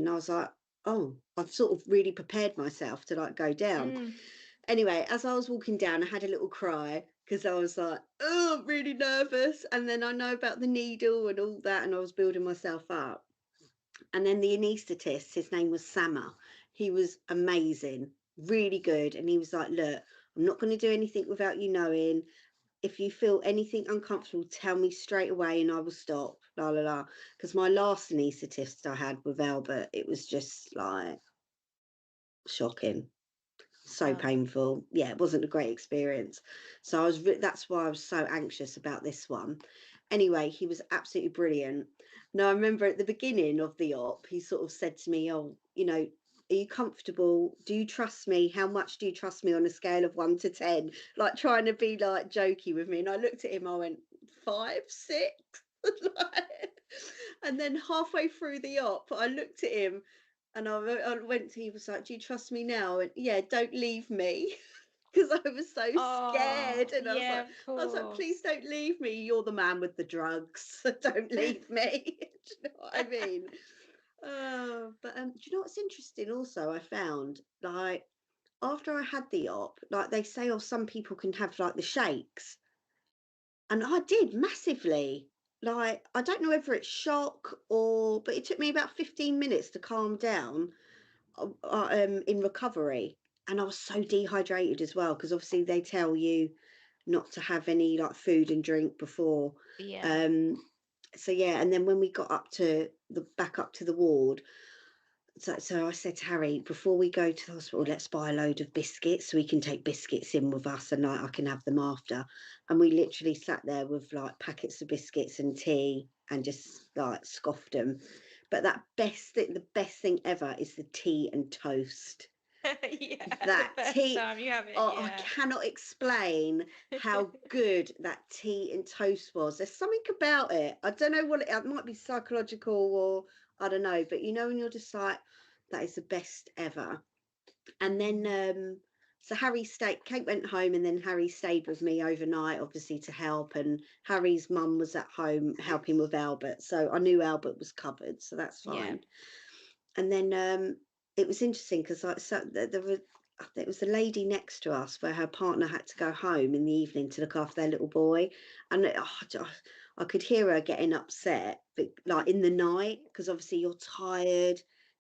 And I was like, oh, I've sort of really prepared myself to like go down. Mm. Anyway, as I was walking down, I had a little cry because I was like, oh, I'm really nervous. And then I know about the needle and all that, and I was building myself up. And then the anaesthetist, his name was Sama. He was amazing, really good. And he was like, look, I'm not going to do anything without you knowing. If you feel anything uncomfortable, tell me straight away and I will stop. La la la. Because my last anaesthetist I had with Albert, it was just like shocking, so Oh. painful. Yeah, it wasn't a great experience. So I was that's why I was so anxious about this one. Anyway, he was absolutely brilliant. Now I remember at the beginning of the op, he sort of said to me, oh, you know, are you comfortable? Do you trust me? How much do you trust me on a scale of 1 to 10? Like trying to be like jokey with me. And I looked at him, I went, 5, 6. And then halfway through the op, I looked at him and I went to, he was like, do you trust me now? And yeah, don't leave me. Because I was so Oh, scared. And yeah, of I was like, please course. don't leave me. You're the man with the drugs. Don't leave me. Do you know what I mean? But do you know what's interesting also? I found like after I had the op, like they say, oh, some people can have like the shakes. And I did massively. Like, I don't know whether it's shock or, but it took me about 15 minutes to calm down in recovery. And I was so dehydrated as well, because obviously they tell you not to have any like food and drink before. Yeah. Um, so yeah, and then when we got up to the back up to the ward, so I said to Harry, before we go to the hospital, let's buy a load of biscuits so we can take biscuits in with us and like I can have them after. And we literally sat there with like packets of biscuits and tea and just like scoffed them. But the best thing ever is the tea and toast. Yeah, the That first tea, time you have it, oh, I yeah. cannot explain how good that tea and toast was. There's something about it. I don't know what it might be, psychological or I don't know, but you know when you're just like, that is the best ever. And then Mm. so Kate went home and then Harry stayed with me overnight, obviously to help. And Harry's mum was at home helping with Albert. So I knew Albert was covered, so that's Yeah. fine. And then it was interesting because there was a lady next to us where her partner had to go home in the evening to look after their little boy, and I could hear her getting upset, but like in the night, because obviously you're tired.